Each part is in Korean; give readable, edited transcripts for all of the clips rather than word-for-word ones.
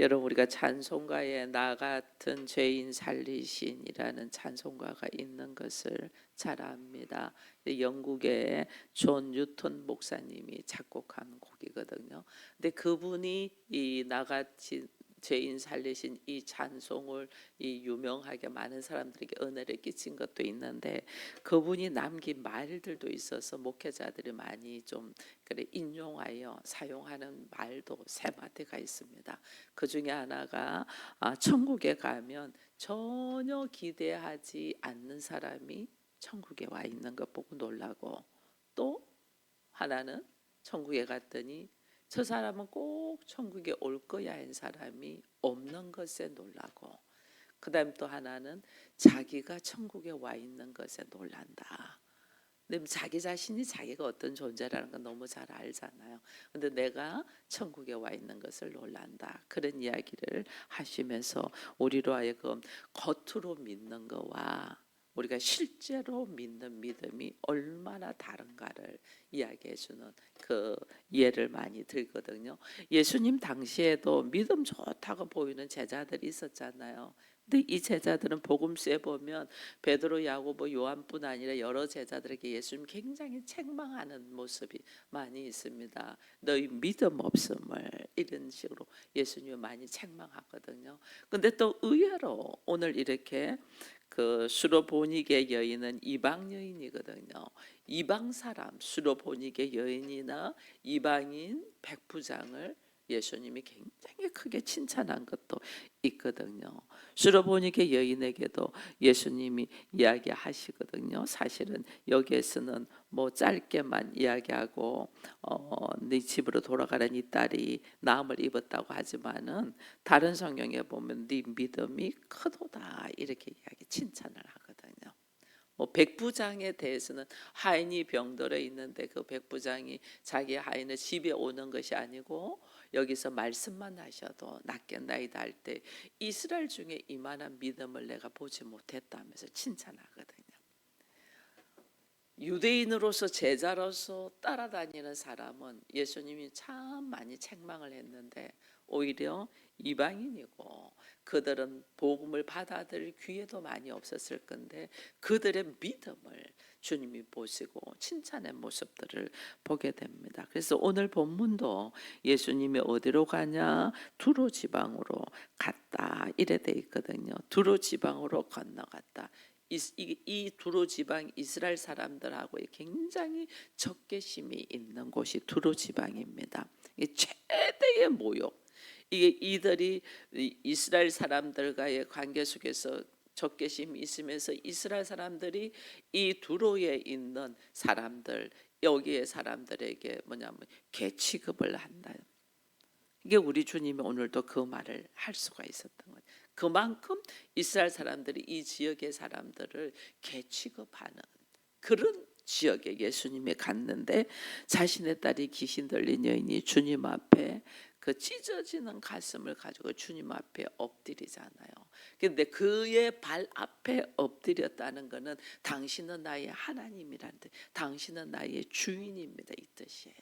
여러분 우리가 찬송가에 나 같은 죄인 살리신이라는 찬송가가 있는 것을 잘 압니다. 영국의 존 뉴턴 목사님이 작곡한 곡이거든요. 근데 그분이 이 나같이 죄인 살리신 이 찬송을 유명하게 많은 사람들에게 은혜를 끼친 것도 있는데, 그분이 남긴 말들도 있어서 목회자들이 많이 좀 그래 인용하여 사용하는 말도 세 마디가 있습니다. 그 중에 하나가 천국에 가면 전혀 기대하지 않는 사람이 천국에 와 있는 것 보고 놀라고, 또 하나는 천국에 갔더니 저 사람은 꼭 천국에 올 거야 한 사람이 없는 것에 놀라고, 그 다음 또 하나는 자기가 천국에 와 있는 것에 놀란다. 근데 자기 자신이 자기가 어떤 존재라는 건 너무 잘 알잖아요. 근데 내가 천국에 와 있는 것을 놀란다. 그런 이야기를 하시면서 우리로 하여금 겉으로 믿는 거와 우리가 실제로 믿는 믿음이 얼마나 다른가를 이야기해 주는 그 예를 많이 들거든요. 예수님 당시에도 믿음 좋다고 보이는 제자들이 있었잖아요. 근데 이 제자들은 복음서에 보면 베드로, 야고보, 요한뿐 아니라 여러 제자들에게 예수님 굉장히 책망하는 모습이 많이 있습니다. 너희 믿음 없음을, 이런 식으로 예수님을 많이 책망하거든요. 근데 또 의외로 오늘 이렇게 그 수로보니게 여인은 이방 여인이거든요. 이방 사람 수로보니게 여인이나 이방인 백부장을 예수님이 굉장히 크게 칭찬한 것도 있거든요. 수로보니게 여인에게도 예수님이 이야기하시거든요. 사실은 여기에서는 뭐 짧게만 이야기하고 네 집으로 돌아가는 이 딸이 나음을 입었다고 하지만은 다른 성경에 보면 네 믿음이 크도다 이렇게 이야기 칭찬을 하거든요. 뭐 백부장에 대해서는 하인이 병들어 있는데 그 백부장이 자기 하인을 집에 오는 것이 아니고 여기서 말씀만 하셔도 낫겠나이다 할 때 이스라엘 중에 이만한 믿음을 내가 보지 못했다면서 칭찬하거든요. 유대인으로서 제자로서 따라다니는 사람은 예수님이 참 많이 책망을 했는데, 오히려 이방인이고 그들은 복음을 받아들일 기회도 많이 없었을 건데 그들의 믿음을 주님이 보시고 칭찬의 모습들을 보게 됩니다. 그래서 오늘 본문도 예수님이 어디로 가냐? 두로 지방으로 갔다 이래 돼 있거든요. 두로 지방으로 건너갔다. 이 두로 지방 이스라엘 사람들하고 굉장히 적개심이 있는 곳이 두로 지방입니다. 최대의 모욕. 이게 이들이 이스라엘 사람들과의 관계 속에서 적개심이 있으면서 이스라엘 사람들이 이 두로에 있는 사람들, 여기의 사람들에게 뭐냐면 개 취급을 한다. 이게 우리 주님이 오늘도 그 말을 할 수가 있었던 거예요. 그만큼 이스라엘 사람들이 이 지역의 사람들을 개 취급하는 그런 지역에 예수님이 갔는데, 자신의 딸이 귀신 들린 여인이 주님 앞에 그 찢어지는 가슴을 가지고 주님 앞에 엎드리잖아요. 그런데 그의 발 앞에 엎드렸다는 것은 당신은 나의 하나님이란 뜻, 당신은 나의 주인입니다 이 뜻이에요.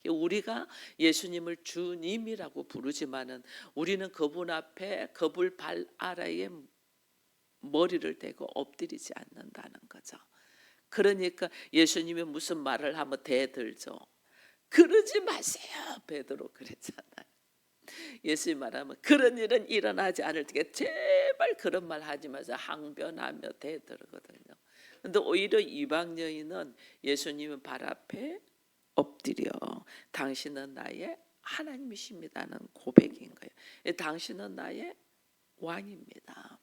우리가 예수님을 주님이라고 부르지만은 우리는 그분 앞에 그분 발 아래에 머리를 대고 엎드리지 않는다는 거죠. 그러니까 예수님이 무슨 말을 하면 대들죠. 그러지 마세요. 베드로 그랬잖아요. 예수님 말하면 그런 일은 일어나지 않을 테게 제발 그런 말 하지 마세요. 항변하며 대들거든요. 근데 오히려 이방 여인은 예수님의 발 앞에 엎드려 당신은 나의 하나님이십니다는 고백인 거예요. 당신은 나의 왕입니다.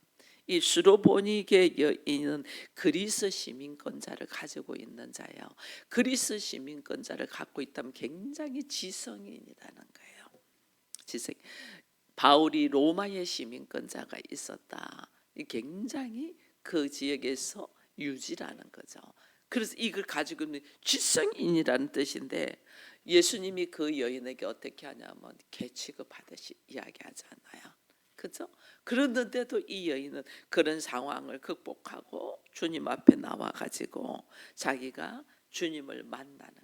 이 수로보니게 여인은 그리스 시민권자를 가지고 있는 자예요. 그리스 시민권자를 갖고 있다면 굉장히 지성인이라는 거예요. 지성. 바울이 로마의 시민권자가 있었다. 굉장히 그 지역에서 유지라는 거죠. 그래서 이걸 가지고 있는 지성인이라는 뜻인데, 예수님이 그 여인에게 어떻게 하냐면 개 취급하듯이 이야기하잖아요. 그죠? 그런데도 이 여인은 그런 상황을 극복하고 주님 앞에 나와 가지고 자기가 주님을 만나는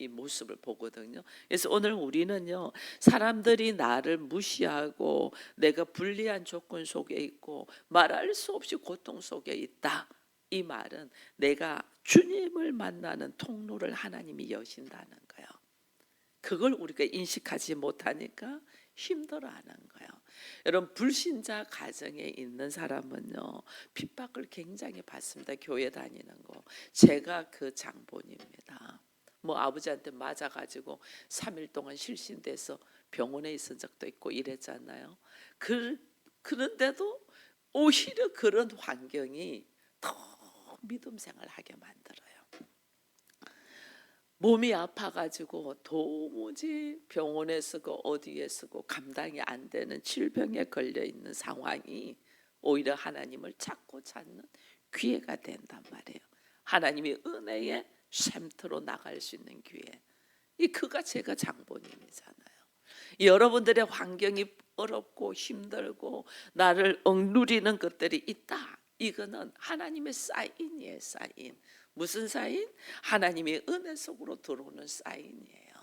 이 모습을 보거든요. 그래서 오늘 우리는요, 사람들이 나를 무시하고 내가 불리한 조건 속에 있고 말할 수 없이 고통 속에 있다, 이 말은 내가 주님을 만나는 통로를 하나님이 여신다는 거예요. 그걸 우리가 인식하지 못하니까 힘들어하는 거예요. 여러분, 불신자 가정에 있는 사람은요, 핍박을 굉장히 받습니다. 교회 다니는 거. 제가 그 장본입니다. 뭐 아버지한테 맞아가지고 3일 동안 실신돼서 병원에 있은 적도 있고 이랬잖아요. 그런데도 오히려 그런 환경이 더 믿음 생활하게 만들어요. 몸이 아파가지고 도무지 병원에 쓰고 어디에 쓰고 감당이 안 되는 질병에 걸려 있는 상황이 오히려 하나님을 찾고 찾는 기회가 된단 말이에요. 하나님이 은혜의 샘터로 나갈 수 있는 기회. 그가 제가 장본인이잖아요. 여러분들의 환경이 어렵고 힘들고 나를 억누리는 것들이 있다, 이거는 하나님의 사인이에요. 사인. 무슨 사인? 하나님의 은혜 속으로 들어오는 사인이에요.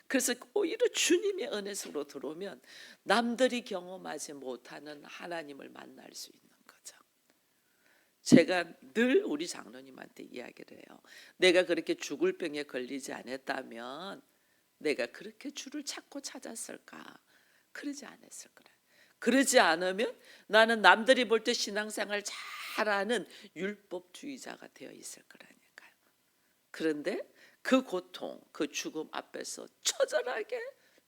그래서 오히려 주님의 은혜 속으로 들어오면 남들이 경험하지 못하는 하나님을 만날 수 있는 거죠. 제가 늘 우리 장로님한테 이야기를 해요. 내가 그렇게 죽을 병에 걸리지 않았다면 내가 그렇게 주를 찾고 찾았을까? 그러지 않았을 거라. 그러지 않으면 나는 남들이 볼 때 신앙생활 잘하는 율법주의자가 되어 있을 거라니까요. 그런데 그 고통, 그 죽음 앞에서 처절하게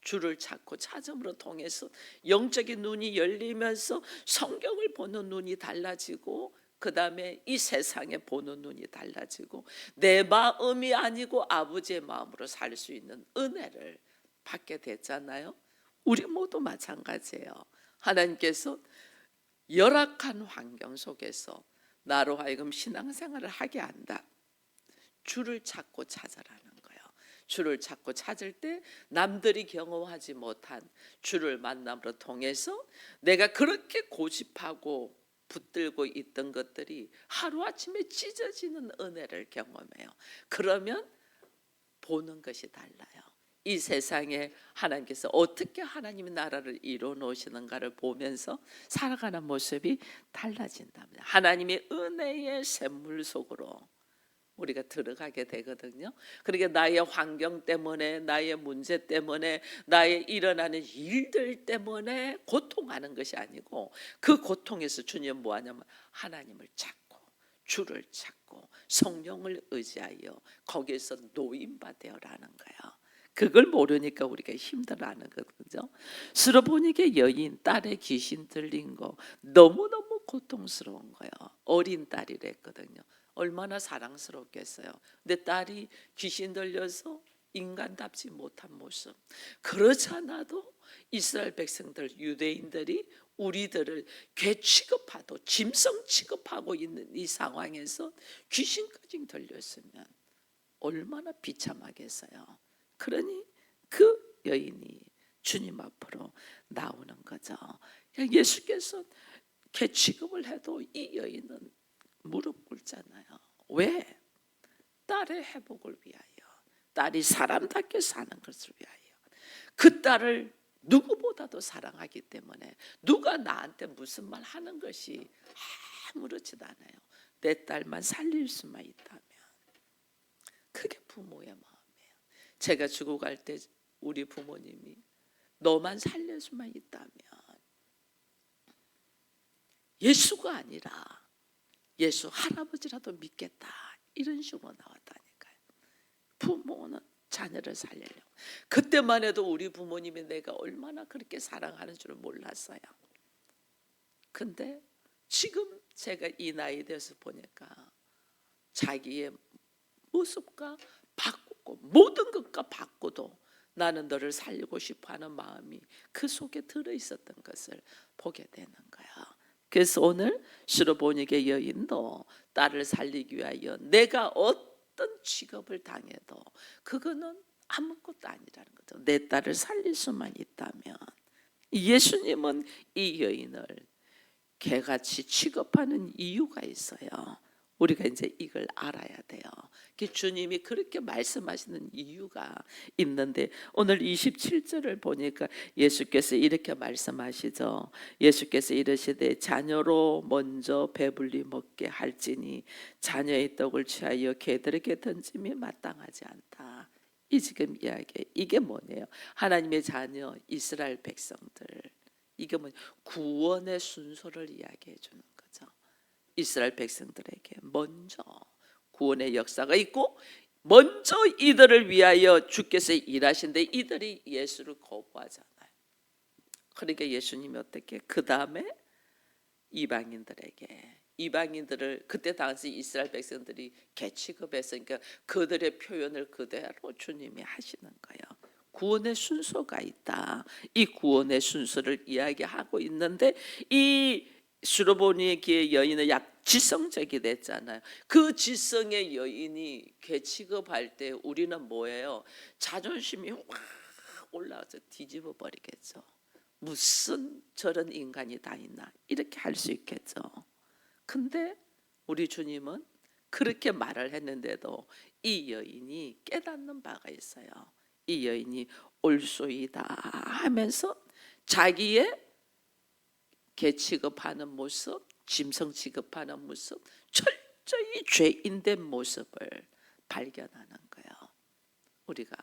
주를 찾고 찾음으로 통해서 영적인 눈이 열리면서 성경을 보는 눈이 달라지고, 그 다음에 이 세상에 보는 눈이 달라지고 내 마음이 아니고 아버지의 마음으로 살 수 있는 은혜를 받게 됐잖아요. 우리 모두 마찬가지예요. 하나님께서 열악한 환경 속에서 나로 하여금 신앙생활을 하게 한다. 주를 찾고 찾아라는 거예요. 주를 찾고 찾을 때 남들이 경험하지 못한 주를 만남으로 통해서 내가 그렇게 고집하고 붙들고 있던 것들이 하루아침에 찢어지는 은혜를 경험해요. 그러면 보는 것이 달라요. 이 세상에 하나님께서 어떻게 하나님의 나라를 이루어 놓으시는가를 보면서 살아가는 모습이 달라진답니다. 하나님의 은혜의 샘물 속으로 우리가 들어가게 되거든요. 그러니까 나의 환경 때문에, 나의 문제 때문에, 나의 일어나는 일들 때문에 고통하는 것이 아니고, 그 고통에서 주님 뭐하냐면 하나님을 찾고 주를 찾고 성령을 의지하여 거기에서 노임받으라는 거예요. 그걸 모르니까 우리가 힘들어하는 거거든요. 스로보니게 여인, 딸의 귀신 들린 거 너무너무 고통스러운 거예요. 어린 딸이랬거든요. 얼마나 사랑스럽겠어요. 근데 딸이 귀신 들려서 인간답지 못한 모습. 그렇잖아도 이스라엘 백성들, 유대인들이 우리들을 개 취급하고 짐승 취급하고 있는 이 상황에서 귀신까지 들렸으면 얼마나 비참하겠어요. 그러니 그 여인이 주님 앞으로 나오는 거죠. 예수께서 개 취급을 해도 이 여인은 무릎 꿇잖아요. 왜? 딸의 회복을 위하여, 딸이 사람답게 사는 것을 위하여. 그 딸을 누구보다도 사랑하기 때문에 누가 나한테 무슨 말 하는 것이 아무렇지도 않아요. 내 딸만 살릴 수만 있다면. 그게 부모의 마음이에요. 제가 죽어갈 때 우리 부모님이 너만 살릴 수만 있다면, 예수가 아니라 예수 할아버지라도 믿겠다, 이런 식으로 나왔다니까요. 부모는 자녀를 살리려고. 그때만 해도 우리 부모님이 내가 얼마나 그렇게 사랑하는 줄을 몰랐어요. 근데 지금 제가 이 나이 돼서 보니까 자기의 모습과 바꾸고 모든 것과 바꾸도 나는 너를 살리고 싶어하는 마음이 그 속에 들어있었던 것을 보게 되는 거야. 그래서 오늘 스로보니게 여인도 딸을 살리기 위하여 내가 어떤 직업을 당해도 그거는 아무것도 아니라는 거죠. 내 딸을 살릴 수만 있다면. 예수님은 이 여인을 개같이 취급하는 이유가 있어요. 우리가 이제 이걸 알아야 돼요. 주님이 그렇게 말씀하시는 이유가 있는데 오늘 27절을 보니까 예수께서 이렇게 말씀하시죠. 예수께서 이르시되 자녀로 먼저 배불리 먹게 할지니 자녀의 떡을 취하여 개들에게 던짐이 마땅하지 않다. 이 지금 이야기 이게 뭐네요? 하나님의 자녀 이스라엘 백성들, 이게 뭐 구원의 순서를 이야기해 주는 거죠. 이스라엘 백성들에게 먼저 구원의 역사가 있고 먼저 이들을 위하여 주께서 일하신데 이들이 예수를 거부하잖아요. 그러니까 예수님이 어떻게 그 다음에 이방인들을 그때 당시 이스라엘 백성들이 개취급해서 그러니까 그들의 표현을 그대로 주님이 하시는 거예요. 구원의 순서가 있다. 이 구원의 순서를 이야기하고 있는데 이 수로보니기의 여인은 약 지성적이 됐잖아요. 그 지성의 여인이 개취급할 때 우리는 뭐예요? 자존심이 확 올라와서 뒤집어 버리겠죠. 무슨 저런 인간이 다 있나 이렇게 할 수 있겠죠. 근데 우리 주님은 그렇게 말을 했는데도 이 여인이 깨닫는 바가 있어요. 이 여인이 올소이다 하면서 자기의 개 취급하는 모습, 짐승 취급하는 모습, 철저히 죄인된 모습을 발견하는 거예요. 우리가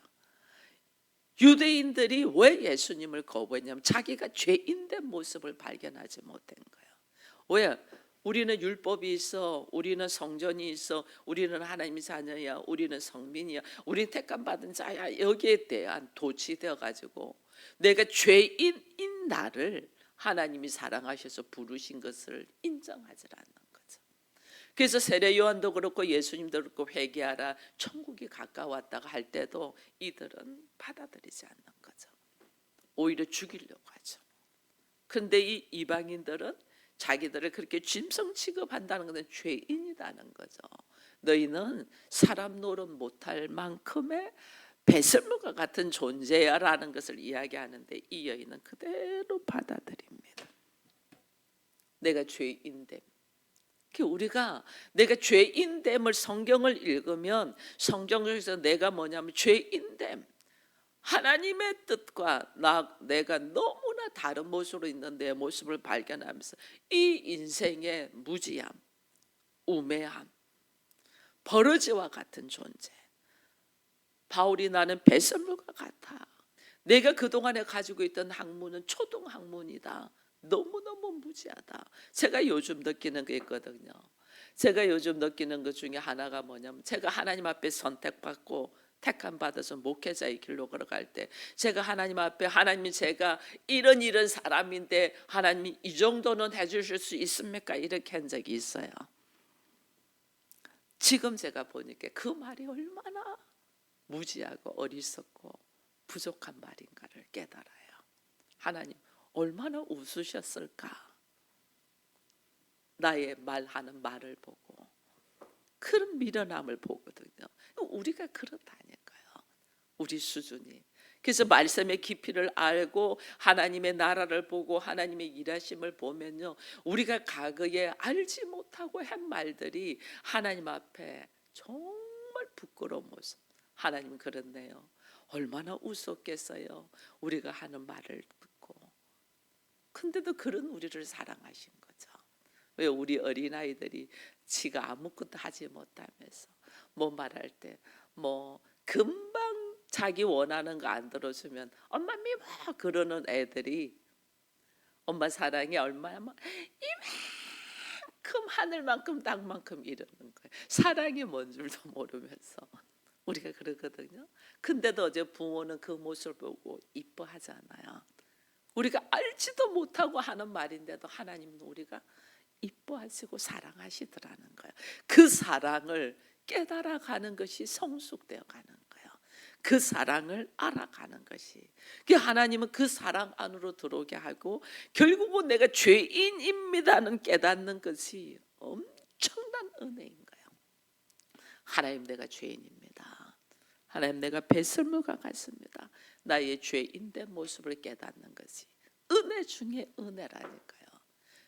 유대인들이 왜 예수님을 거부했냐면 자기가 죄인된 모습을 발견하지 못한 거예요. 왜? 우리는 율법이 있어, 우리는 성전이 있어, 우리는 하나님의 자녀야, 우리는 성민이야, 우리는 택감 받은 자야. 여기에 대한 도취되어 가지고 내가 죄인인 나를 하나님이 사랑하셔서 부르신 것을 인정하지 않는 거죠. 그래서 세례 요한도 그렇고 예수님도 그렇고 회개하라, 천국이 가까웠다가 할 때도 이들은 받아들이지 않는 거죠. 오히려 죽이려고 하죠. 근데 이 이방인들은 자기들을 그렇게 짐승 취급한다는 것은 죄인이라는 거죠. 너희는 사람 노릇 못할 만큼의 배설물과 같은 존재야라는 것을 이야기하는데 이 여인은 그대로 받아들입니다. 내가 죄인됨. 우리가 내가 죄인됨을 성경을 읽으면 성경에서 내가 뭐냐면 죄인됨, 하나님의 뜻과 내가 너무나 다른 모습으로 있는 내 모습을 발견하면서 이 인생의 무지함, 우매함, 버러지와 같은 존재. 바울이 나는 배설물과 같아. 내가 그동안에 가지고 있던 학문은 초등 학문이다. 너무너무 무지하다. 제가 요즘 느끼는 게 있거든요. 제가 요즘 느끼는 것 중에 하나가 뭐냐면 제가 하나님 앞에 선택받고 택함 받아서 목회자의 길로 걸어갈 때 제가 하나님 앞에 하나님이 제가 이런 사람인데 하나님이 이 정도는 해주실 수 있습니까? 이렇게 한 적이 있어요. 지금 제가 보니까 그 말이 얼마나 무지하고 어리석고 부족한 말인가를 깨달아요. 하나님 얼마나 웃으셨을까? 나의 말하는 말을 보고 그런 미련함을 보거든요. 우리가 그렇다니까요. 우리 수준이. 그래서 말씀의 깊이를 알고 하나님의 나라를 보고 하나님의 일하심을 보면요, 우리가 과거에 알지 못하고 한 말들이 하나님 앞에 정말 부끄러운 모습. 하나님 그렇네요. 얼마나 웃었겠어요. 우리가 하는 말을 듣고. 근데도 그런 우리를 사랑하신 거죠. 왜 우리 어린아이들이 지가 아무것도 하지 못하면서 뭐 말할 때 뭐 금방 자기 원하는 거 안 들어주면 엄마 미워 그러는 애들이 엄마 사랑이 얼마나 이만큼 하늘만큼 땅만큼 이러는 거예요. 사랑이 뭔 줄도 모르면서 우리가 그러거든요. 근데도 어제 부모는 그 모습을 보고 이뻐하잖아요. 우리가 알지도 못하고 하는 말인데도 하나님은 우리가 이뻐하시고 사랑하시더라는 거예요. 그 사랑을 깨달아가는 것이 성숙되어 가는 거예요. 그 사랑을 알아가는 것이. 하나님은 그 사랑 안으로 들어오게 하고 결국은 내가 죄인입니다는 깨닫는 것이 엄청난 은혜인 거예요. 하나님 내가 죄인입니다. 하나님 내가 배설물과 같습니다. 나의 죄인된 모습을 깨닫는 것이 은혜 중에 은혜라니까요.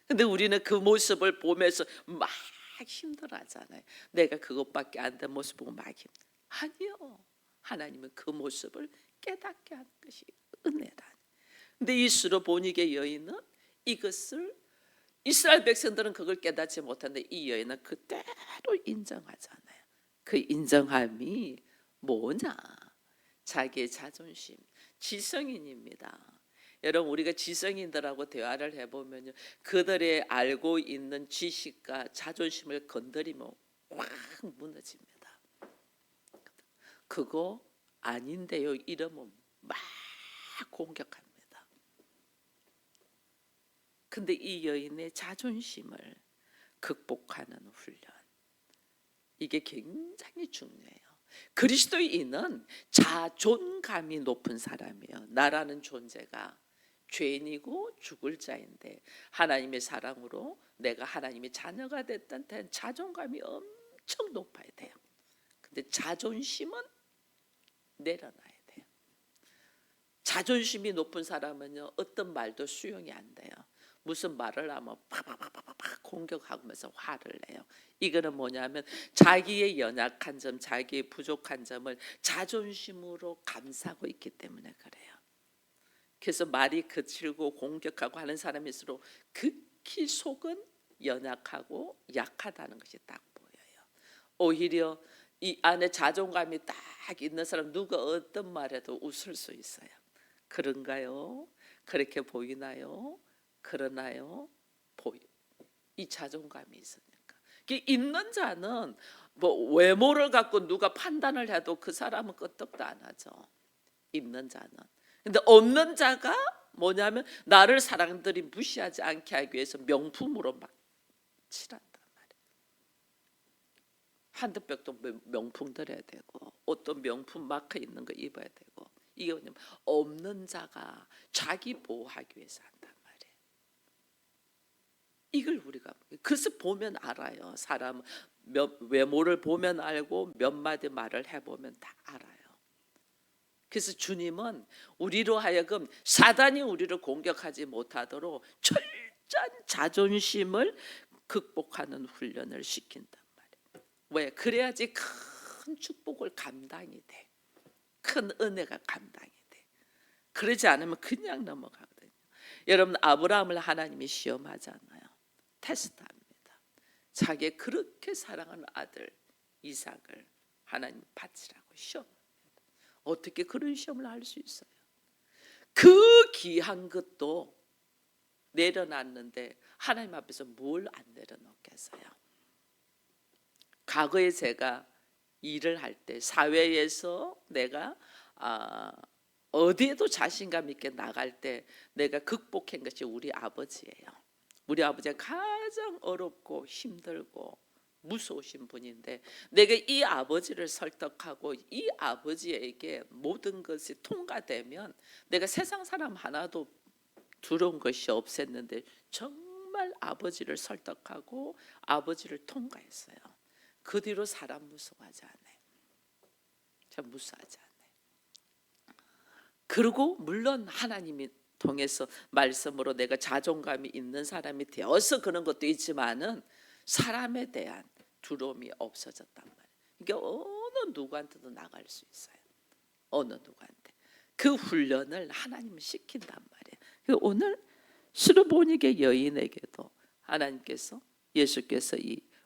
근데 우리는 그 모습을 보면서 막 힘들어하잖아요. 내가 그것밖에 안 된 모습 보고 막 아니요. 하나님은 그 모습을 깨닫게 하는 것이 은혜다. 근데 이 수르보니게 여인은 이것을, 이스라엘 백성들은 그걸 깨닫지 못하는데 이 여인은 그대로 인정하잖아요. 그 인정함이 뭐냐? 자기의 자존심, 지성인입니다. 여러분, 우리가 지성인들하고 대화를 해보면요, 그들의 알고 있는 지식과 자존심을 건드리면 확 무너집니다. 그거 아닌데요 이러면 막 공격합니다. 근데 이 여인의 자존심을 극복하는 훈련, 이게 굉장히 중요해요. 그리스도인은 자존감이 높은 사람이에요. 나라는 존재가 죄인이고 죽을 자인데 하나님의 사랑으로 내가 하나님의 자녀가 됐다는 데 자존감이 엄청 높아야 돼요. 근데 자존심은 내려놔야 돼요. 자존심이 높은 사람은요, 어떤 말도 수용이 안 돼요. 무슨 말을 하면 팍팍팍팍 공격하면서 화를 내요. 이거는 뭐냐면 자기의 연약한 점, 자기의 부족한 점을 자존심으로 감싸고 있기 때문에 그래요. 그래서 말이 거칠고 공격하고 하는 사람일수록 극히 속은 연약하고 약하다는 것이 딱 보여요. 오히려 이 안에 자존감이 딱 있는 사람, 누가 어떤 말해도 웃을 수 있어요. 그런가요? 그렇게 보이나요? 그러나요? 이 자존감이 있으니까. 있는 자는 뭐 외모를 갖고 누가 판단을 해도 그 사람은 끄떡도 안 하죠. 있는 자는. 근데 없는 자가 뭐냐면 나를 사람들이 무시하지 않게 하기 위해서 명품으로 막 칠한단 말이에요. 한드백도 명품 들어야 되고, 옷도 명품 마크 있는 거 입어야 되고. 이게 뭐냐면 없는 자가 자기 보호하기 위해서 한단 말이에요. 이걸 우리가 그래서 보면 알아요. 사람 외모를 보면 알고 몇 마디 말을 해보면 다 알아요. 그래서 주님은 우리로 하여금 사단이 우리를 공격하지 못하도록 철저한 자존심을 극복하는 훈련을 시킨단 말이에요. 왜? 그래야지 큰 축복을 감당이 돼. 큰 은혜가 감당이 돼. 그러지 않으면 그냥 넘어가거든요. 여러분, 아브라함을 하나님이 시험하잖아요. 테스트합니다. 자기 그렇게 사랑하는 아들 이삭을 하나님 바치라고 시험합니다. 어떻게 그런 시험을 할 수 있어요? 그 귀한 것도 내려놨는데 하나님 앞에서 뭘 안 내려놓겠어요? 과거에 제가 일을 할 때 사회에서 내가 어디에도 자신감 있게 나갈 때 내가 극복한 것이 우리 아버지예요. 우리 아버지가 가장 어렵고 힘들고 무서우신 분인데 내가 이 아버지를 설득하고 이 아버지에게 모든 것이 통과되면 내가 세상 사람 하나도 두려운 것이 없었는데 정말 아버지를 설득하고 아버지를 통과했어요. 그 뒤로 사람 무서워하지 않아요. 참 무서워하지 않아요. 그리고 물론 하나님이 통해서 말씀으로 내가 자존감이 있는 사람이 되어서 그런 것도 있지만은 사람에 대한 두려움이 없어졌단 말이에요. 이게 어느 누구한테도 나갈 수 있어요. 어느 누구한테. 그 훈련을 하나님은 시킨단 말이에요. 오늘 수르보니게 여인에게도 하나님께서, 예수께서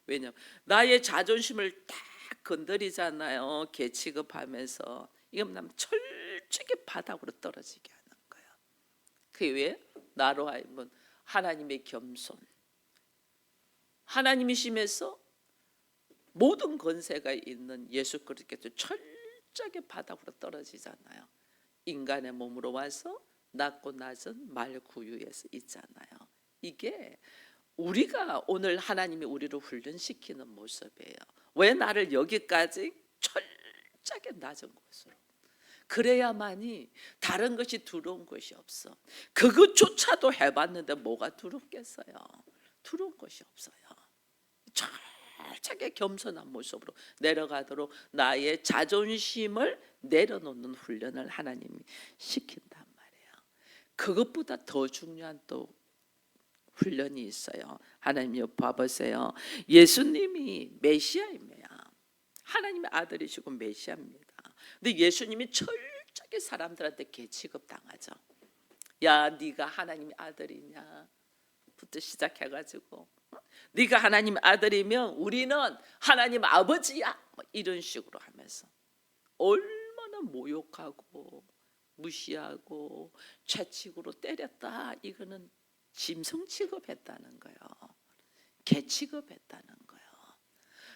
왜냐면 나의 자존심을 딱 건드리잖아요. 개 취급하면서 이건 남 철저하게 바닥으로 떨어지게 하는 거예요. 그게 왜? 나로 하여금 하나님의 겸손, 하나님이심에서 모든 권세가 있는 예수 그리스도께서 철저하게 바닥으로 떨어지잖아요. 인간의 몸으로 와서 낮고 낮은 말 구유에서 있잖아요. 이게 우리가 오늘 하나님이 우리를 훈련시키는 모습이에요. 왜 나를 여기까지 철저하게 낮은 곳으로, 그래야만이 다른 것이 두려운 것이 없어. 그것조차도 해봤는데 뭐가 두렵겠어요? 두려운 것이 없어요. 철저하게 겸손한 모습으로 내려가도록 나의 자존심을 내려놓는 훈련을 하나님이 시킨단 말이에요. 그것보다 더 중요한 또 훈련이 있어요. 하나님 봐보세요. 예수님이 메시아입니다. 하나님의 아들이시고 메시아입니다. 근데 예수님이 철저하게 사람들한테 개취급 당하죠. 야, 네가 하나님의 아들이냐 부터 시작해가지고 네가 하나님 아들이면 우리는 하나님 아버지야, 뭐 이런 식으로 하면서 얼마나 모욕하고 무시하고 채찍으로 때렸다. 이거는 짐승 취급했다는 거예요. 개 취급했다는 거예요.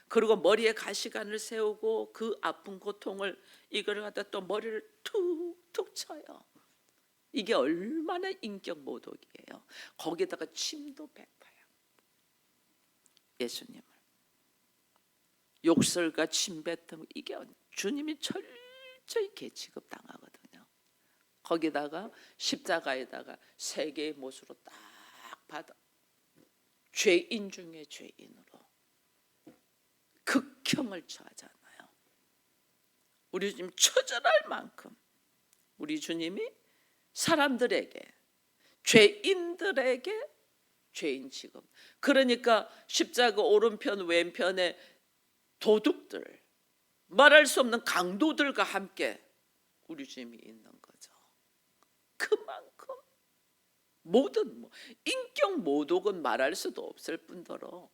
그리고 머리에 가시관을 세우고 그 아픈 고통을 이걸 갖다 또 머리를 툭툭 쳐요. 이게 얼마나 인격 모독이에요. 거기다가 침도 뱉어요. 예수님을 욕설과 침 뱉음, 이게 주님이 철저히 개취급 당하거든요. 거기다가 십자가에다가 세 개의 못으로 딱 받아 죄인 중에 죄인으로 극형을 처하잖아요. 우리 주님 처절할 만큼 우리 주님이 사람들에게, 죄인들에게 죄인 취급. 그러니까 십자가 오른편 왼편에 도둑들, 말할 수 없는 강도들과 함께 우리 주님이 있는 거죠. 그만큼 모든 인격 모독은 말할 수도 없을 뿐더러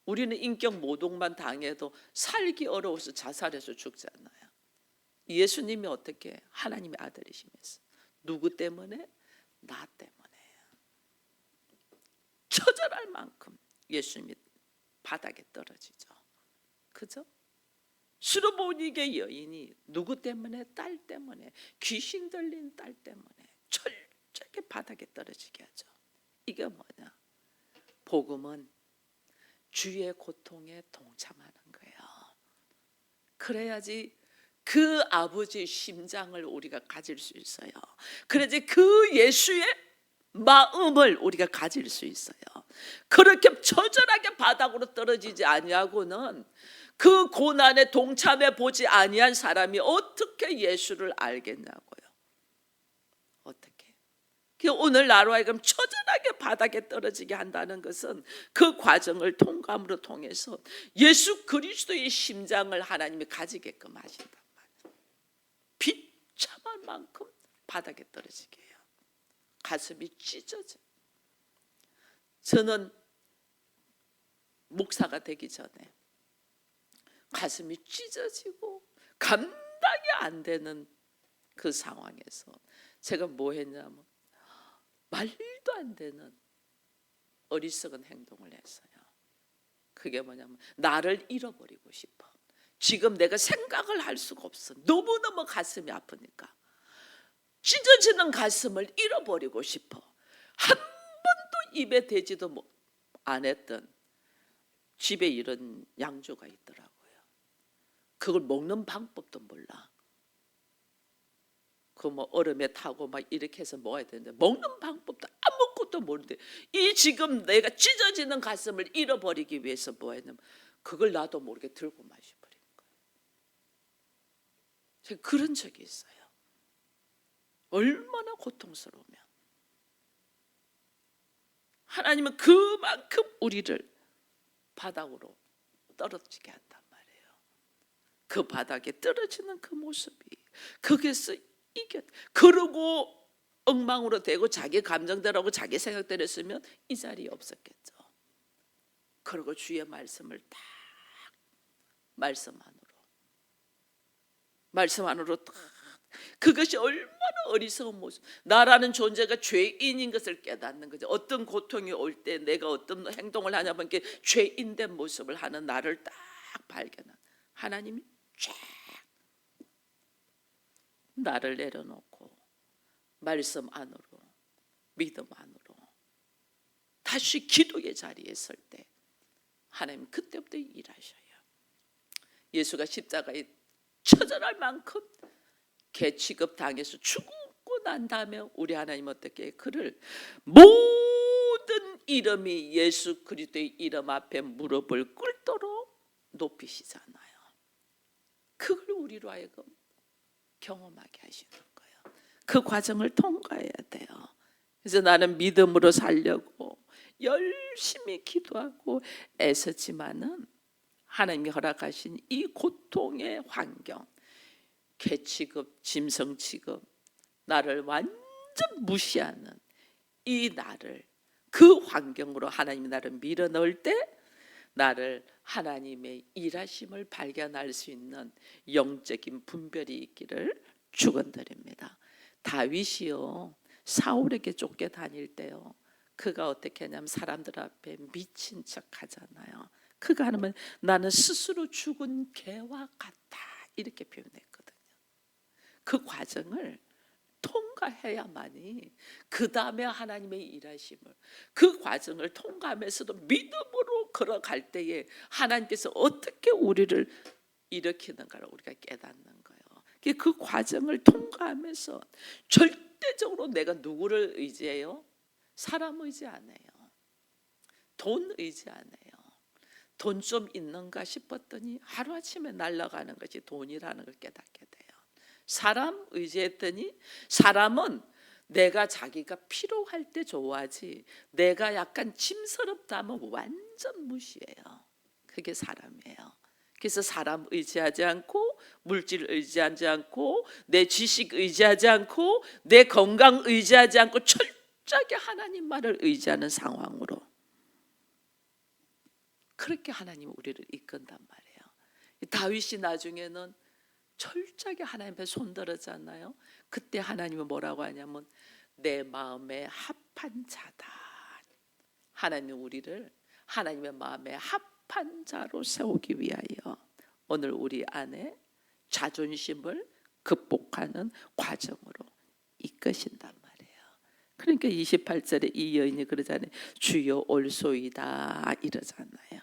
우리는 인격 모독만 당해도 살기 어려워서 자살해서 죽지 않나요? 예수님이 어떻게 하나님의 아들이시면서 누구 때문에? 나 때문에 처절할 만큼 예수님이 바닥에 떨어지죠. 그죠? 수르보니게 여인이 누구 때문에? 딸 때문에, 귀신 들린 딸 때문에 철저하게 바닥에 떨어지게 하죠. 이게 뭐냐? 복음은 주의 고통에 동참하는 거예요. 그래야지 그 아버지의 심장을 우리가 가질 수 있어요. 그래야지 그 예수의 마음을 우리가 가질 수 있어요. 그렇게 처절하게 바닥으로 떨어지지 아니하고는 그 고난에 동참해 보지 아니한 사람이 어떻게 예수를 알겠냐고요. 어떻게? 오늘 나로 하여금 처절하게 바닥에 떨어지게 한다는 것은 그 과정을 통감으로 통해서 예수 그리스도의 심장을 하나님이 가지게끔 하신단 말이에요. 비참할 만큼 바닥에 떨어지게 해요. 가슴이 찢어져. 저는 목사가 되기 전에 가슴이 찢어지고 감당이 안 되는 그 상황에서 제가 뭐 했냐면 말도 안 되는 어리석은 행동을 했어요. 그게 뭐냐면 나를 잃어버리고 싶어. 지금 내가 생각을 할 수가 없어. 너무너무 가슴이 아프니까 찢어지는 가슴을 잃어버리고 싶어. 한 번도 입에 대지도 안 했던 집에 이런 양조가 있더라고요. 그걸 먹는 방법도 몰라. 그 얼음에 타고 막 이렇게 해서 먹어야 되는데 먹는 방법도 아무것도 모르는데 이 지금 내가 찢어지는 가슴을 잃어버리기 위해서 뭐 했냐면 그걸 나도 모르게 들고 마셔버린 거예요. 제가 그런 적이 있어요. 얼마나 고통스러우면 하나님은 그만큼 우리를 바닥으로 떨어지게 한단 말이에요. 그 바닥에 떨어지는 그 모습이 거기서 그러고 엉망으로 되고 자기 감정대로하고 자기 생각대로 했으면 이 자리에 없었겠죠. 그리고 주의 말씀을 딱 말씀 안으로 딱 그것이 얼마나 어리석은 모습. 나라는 존재가 죄인인 것을 깨닫는 거죠. 어떤 고통이 올 때 내가 어떤 행동을 하냐면 죄인된 모습을 하는 나를 딱 발견한 하나님이 쫙 나를 내려놓고 말씀 안으로 믿음 안으로 다시 기도의 자리에 설 때 하나님 그때부터 일하셔요. 예수가 십자가에 처절할 만큼 개 취급 당해서 죽고 난 다음에 우리 하나님 어떻게 그를 모든 이름이 예수 그리스도의 이름 앞에 무릎을 꿇도록 높이시잖아요. 그걸 우리로 하여금 경험하게 하시는 거예요. 그 과정을 통과해야 돼요. 그래서 나는 믿음으로 살려고 열심히 기도하고 애쓰지만은 하나님이 허락하신 이 고통의 환경, 개 취급, 짐승 취급, 나를 완전 무시하는 이 나를, 그 환경으로 하나님이 나를 밀어넣을 때 나를 하나님의 일하심을 발견할 수 있는 영적인 분별이 있기를 축원드립니다. 다윗이요, 사울에게 쫓겨 다닐 때요, 그가 어떻게 하냐면 사람들 앞에 미친 척 하잖아요. 그가 하면 나는 스스로 죽은 개와 같다, 이렇게 표현했거든요. 그 과정을 통과해야만이 그 다음에 하나님의 일하심을, 그 과정을 통과하면서도 믿음으로 걸어갈 때에 하나님께서 어떻게 우리를 일으키는가를 우리가 깨닫는 거예요. 그 과정을 통과하면서 절대적으로 내가 누구를 의지해요? 사람 의지 안 해요. 돈 의지 안 해요. 돈 좀 있는가 싶었더니 하루아침에 날아가는 것이 돈이라는 걸 깨닫게 돼요. 사람 의지했더니 사람은 내가 자기가 필요할 때 좋아하지, 내가 약간 짐스럽다 하면 완전 무시해요. 그게 사람이에요. 그래서 사람 의지하지 않고, 물질 의지하지 않고, 내 지식 의지하지 않고, 내 건강 의지하지 않고 철저하게 하나님 말을 의지하는 상황으로, 그렇게 하나님 우리를 이끈단 말이에요. 다윗이 나중에는 철저하게 하나님 앞에 손들었잖아요. 그때 하나님은 뭐라고 하냐면 내 마음에 합한 자다. 하나님 우리를 하나님의 마음에 합한 자로 세우기 위하여 오늘 우리 안에 자존심을 극복하는 과정으로 이끄신단 말이에요. 그러니까 28절에 이 여인이 그러잖아요. 주여 올소이다 이러잖아요.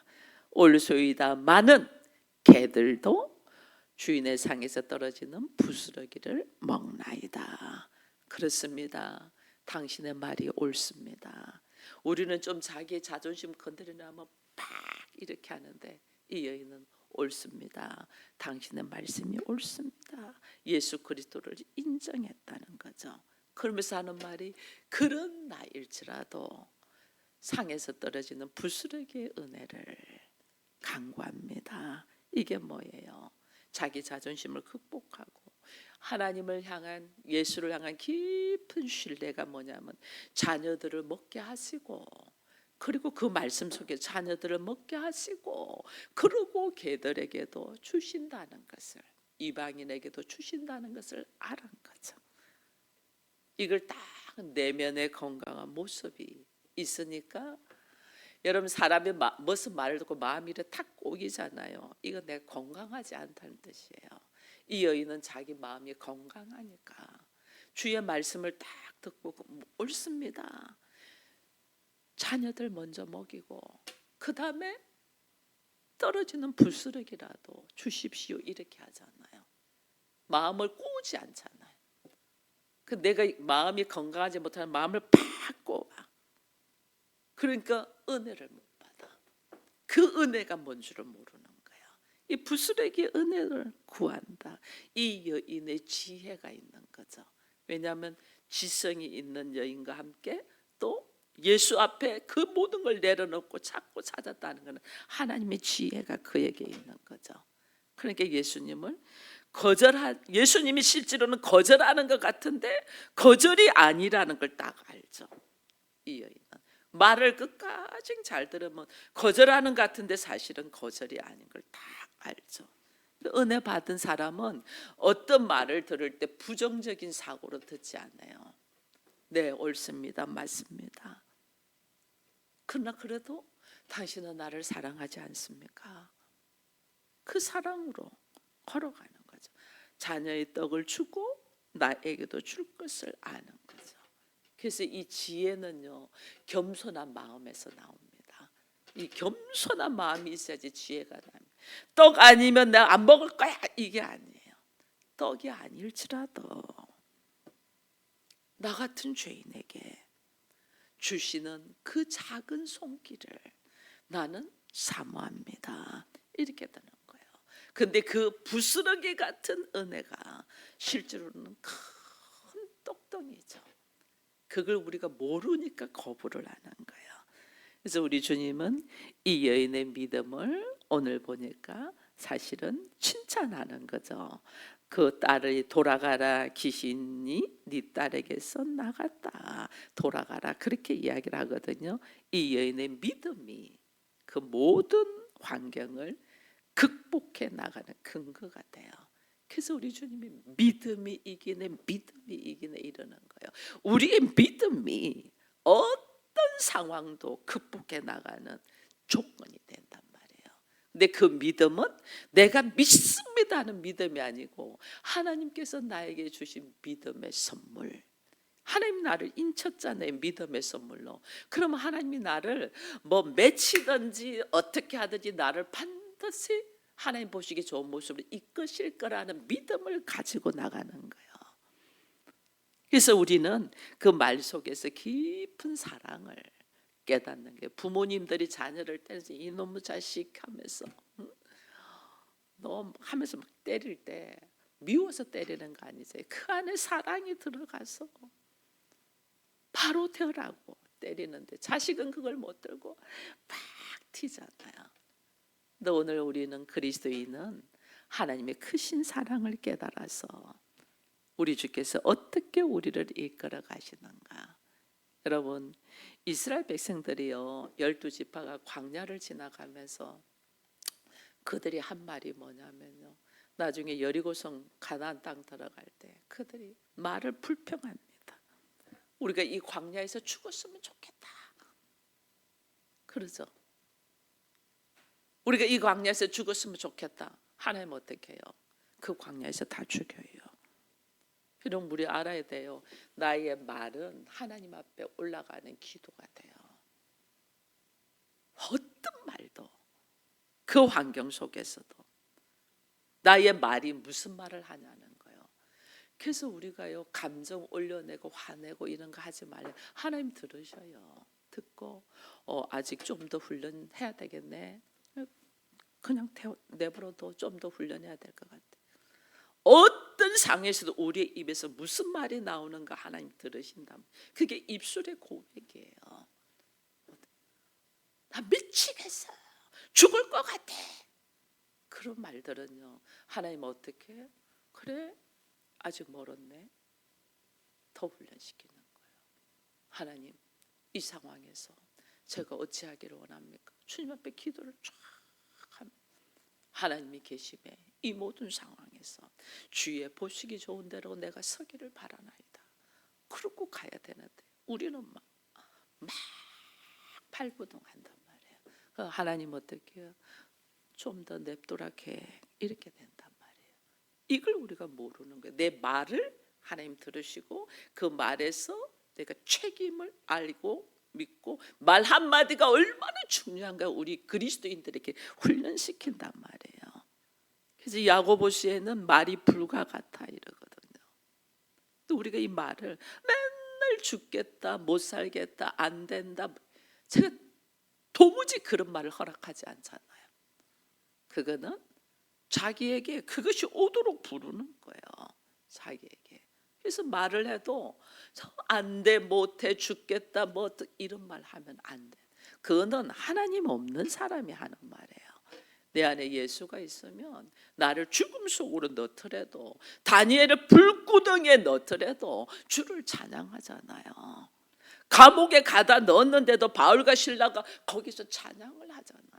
올소이다 많은 개들도 주인의 상에서 떨어지는 부스러기를 먹나이다. 그렇습니다. 당신의 말이 옳습니다. 우리는 좀 자기의 자존심 건드리려면 팍 이렇게 하는데 이 여인은 옳습니다. 당신의 말씀이 옳습니다. 예수 그리스도를 인정했다는 거죠. 그러면서 하는 말이 그런 나일지라도 상에서 떨어지는 부스러기의 은혜를 간구합니다. 이게 뭐예요? 자기 자존심을 극복하고 하나님을 향한, 예수를 향한 깊은 신뢰가 뭐냐면 자녀들을 먹게 하시고, 그리고 그 말씀 속에 자녀들을 먹게 하시고, 그리고 개들에게도 주신다는 것을, 이방인에게도 주신다는 것을 알은 거죠. 이걸 딱 내면의 건강한 모습이 있으니까 여러분, 사람이 무슨 말을 듣고 마음이 이렇게 탁 오기잖아요. 이건 내가 건강하지 않다는 뜻이에요. 이 여인은 자기 마음이 건강하니까 주의 말씀을 딱 듣고 옳습니다. 자녀들 먼저 먹이고 그 다음에 떨어지는 부스러기라도 주십시오 이렇게 하잖아요. 마음을 꼬지 않잖아요. 그 내가 마음이 건강하지 못하는 마음을 팍 꼬아. 그러니까 은혜를 못 받아. 그 은혜가 뭔 줄을 모르는 거야. 이 부스러기 은혜를 구한다. 이 여인의 지혜가 있는 거죠. 왜냐하면 지성이 있는 여인과 함께 또 예수 앞에 그 모든 걸 내려놓고 찾고 찾았다는 것은 하나님의 지혜가 그에게 있는 거죠. 그러니까 예수님이 실제로는 거절하는 것 같은데 거절이 아니라는 걸 딱 알죠. 이 여인은 말을 끝까지 잘 들으면 거절하는 것 같은데 사실은 거절이 아닌 걸 딱 알죠. 은혜 받은 사람은 어떤 말을 들을 때 부정적인 사고로 듣지 않아요. 네, 옳습니다. 맞습니다. 그러나 그래도 당신은 나를 사랑하지 않습니까? 그 사랑으로 걸어가는 거죠. 자녀의 떡을 주고 나에게도 줄 것을 아는 거죠. 그래서 이 지혜는요, 겸손한 마음에서 나옵니다. 이 겸손한 마음이 있어야지 지혜가 납니다. 떡 아니면 내가 안 먹을 거야 이게 아니에요. 떡이 아닐지라도 나 같은 죄인에게 주시는 그 작은 손길을 나는 사모합니다. 이렇게 되는 거예요. 근데 그 부스러기 같은 은혜가 실제로는 큰 똑덩이죠. 그걸 우리가 모르니까 거부를 하는 거예요. 그래서 우리 주님은 이 여인의 믿음을 오늘 보니까 사실은 칭찬하는 거죠. 그 딸이 돌아가라, 귀신이 네 딸에게서 나갔다, 돌아가라, 그렇게 이야기를 하거든요. 이 여인의 믿음이 그 모든 환경을 극복해 나가는 근거가 돼요. 그래서 우리 주님이 믿음이 이기네, 믿음이 이기네 이러는 거예요. 우리의 믿음이 어떤 상황도 극복해 나가는 조건이 된단 말이에요. 근데 그 믿음은 내가 믿습니다 하는 믿음이 아니고 하나님께서 나에게 주신 믿음의 선물. 하나님이 나를 인쳤잖아요, 믿음의 선물로. 그러면 하나님이 나를 뭐 맺히든지 어떻게 하든지 나를 반드시 하나님 보시기 좋은 모습으로 이끄실 거라는 믿음을 가지고 나가는 거예요. 그래서 우리는 그 말 속에서 깊은 사랑을 깨닫는 게, 부모님들이 자녀를 때려서 이놈의 자식 하면서 너 하면서 막 때릴 때 미워서 때리는 거 아니죠. 그 안에 사랑이 들어가서 바로 되라고 때리는데 자식은 그걸 못 들고 막 튀잖아요. 근데 오늘 우리는 그리스도인은 하나님의 크신 사랑을 깨달아서 우리 주께서 어떻게 우리를 이끌어 가시는가. 여러분, 이스라엘 백성들이요 12지파가 광야를 지나가면서 그들이 한 말이 뭐냐면요, 나중에 여리고성 가나안 땅 들어갈 때 그들이 말을 불평합니다. 우리가 이 광야에서 죽었으면 좋겠다 그러죠. 우리가 이 광야에서 죽었으면 좋겠다. 하나님 어떻게 해요? 그 광야에서 다 죽여요. 그럼 우리 알아야 돼요. 나의 말은 하나님 앞에 올라가는 기도가 돼요. 어떤 말도 그 환경 속에서도 나의 말이 무슨 말을 하냐는 거예요. 그래서 우리가요 감정 올려내고 화내고 이런 거 하지 말아요. 하나님 들으셔요. 듣고 아직 좀 더 훈련해야 되겠네. 그냥 내버려둬. 좀 더 훈련해야 될 것 같아. 어떤 상황에서도 우리의 입에서 무슨 말이 나오는가 하나님 들으신다면 그게 입술의 고백이에요. 나 미치겠어요. 죽을 것 같아. 그런 말들은요 하나님 어떻게 해? 그래 아직 멀었네. 더 훈련시키는 거예요. 하나님 이 상황에서 제가 어찌하기를 원합니까? 주님 앞에 기도를 쫙 하면 하나님이 계심에 이 모든 상황에서 주의 보시기 좋은 대로 내가 서기를 바라나이다. 그러고 가야 되는데 우리는 막 발부동한단 말이에요. 하나님 어떻게 해요? 좀 더 냅두라게 이렇게 된단 말이에요. 이걸 우리가 모르는 거예요. 내 말을 하나님 들으시고 그 말에서 내가 책임을 알고 믿고 말 한마디가 얼마나 중요한가 우리 그리스도인들에게 훈련시킨단 말이에요. 그래서 야고보서에는 말이 불과 같아 이러거든요. 또 우리가 이 말을 맨날 죽겠다, 못 살겠다, 안 된다, 제가 도무지 그런 말을 허락하지 않잖아요. 그거는 자기에게 그것이 오도록 부르는 거예요. 자기에게. 그래서 말을 해도 안 돼, 못해, 죽겠다, 뭐 이런 말 하면 안 돼. 그거는 하나님 없는 사람이 하는 말이에요. 내 안에 예수가 있으면 나를 죽음 속으로 넣더라도 다니엘을 불구덩이에 넣더라도 주를 찬양하잖아요. 감옥에 가다 넣었는데도 바울과 실라가 거기서 찬양을 하잖아요.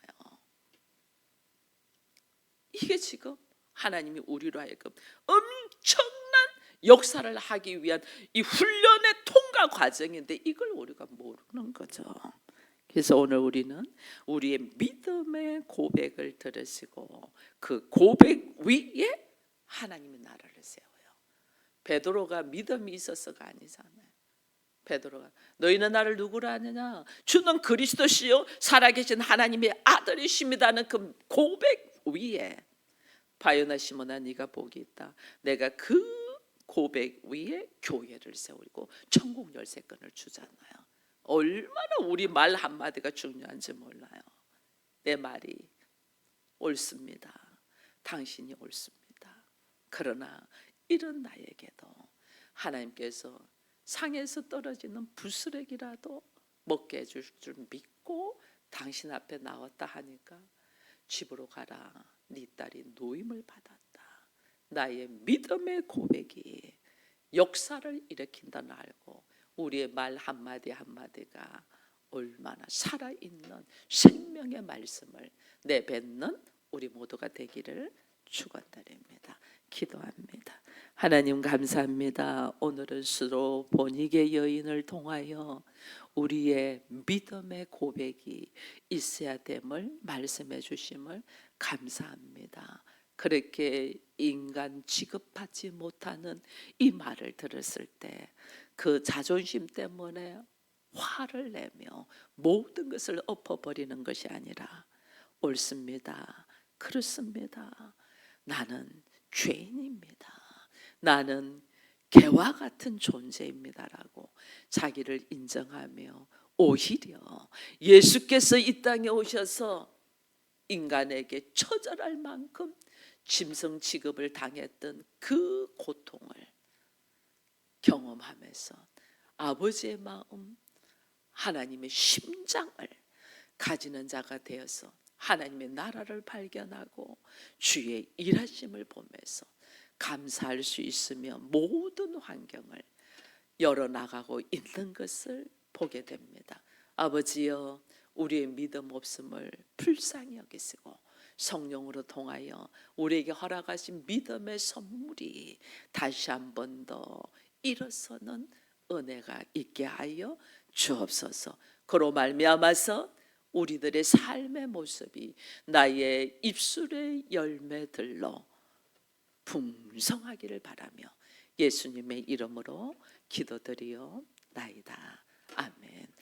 이게 지금 하나님이 우리로 하여금 엄청난 역사를 하기 위한 이 훈련의 통과 과정인데 이걸 우리가 모르는 거죠. 그래서 오늘 우리는 우리의 믿음의 고백을 들으시고 그 고백 위에 하나님의 나라를 세워요. 베드로가 믿음이 있어서가 아니잖아요. 베드로가 너희는 나를 누구라 하느냐? 주는 그리스도시요 살아계신 하나님의 아들이십니다는 그 고백 위에 바요나 시몬아 네가 복이 있다. 내가 그 고백 위에 교회를 세우고 천국 열쇠권을 주잖아요. 얼마나 우리 말 한마디가 중요한지 몰라요. 내 말이 옳습니다. 당신이 옳습니다. 그러나 이런 나에게도 하나님께서 상에서 떨어지는 부스러기라도 먹게 해줄 줄 믿고 당신 앞에 나왔다 하니까 집으로 가라. 네 딸이 노임을 받았다. 나의 믿음의 고백이 역사를 일으킨다는 알고 우리의 말 한마디 한마디가 얼마나 살아있는 생명의 말씀을 내뱉는 우리 모두가 되기를 축원드립니다. 기도합니다. 하나님 감사합니다. 오늘은 수로 본익의 여인을 통하여 우리의 믿음의 고백이 있어야 됨을 말씀해 주심을 감사합니다. 그렇게 인간 취급하지 못하는 이 말을 들었을 때 그 자존심 때문에 화를 내며 모든 것을 엎어버리는 것이 아니라 옳습니다. 그렇습니다. 나는 죄인입니다. 나는 개와 같은 존재입니다라고 자기를 인정하며 오히려 예수께서 이 땅에 오셔서 인간에게 처절할 만큼 짐승 취급을 당했던 그 고통을 경험하면서 아버지의 마음, 하나님의 심장을 가지는 자가 되어서 하나님의 나라를 발견하고 주의 일하심을 보면서 감사할 수 있으며 모든 환경을 열어나가고 있는 것을 보게 됩니다. 아버지여, 우리의 믿음 없음을 불쌍히 여기시고 성령으로 통하여 우리에게 허락하신 믿음의 선물이 다시 한 번 더 일어서는 은혜가 있게 하여 주옵소서. 그로 말미암아서 우리들의 삶의 모습이 나의 입술의 열매들로 풍성하기를 바라며 예수님의 이름으로 기도드리옵나이다. 아멘.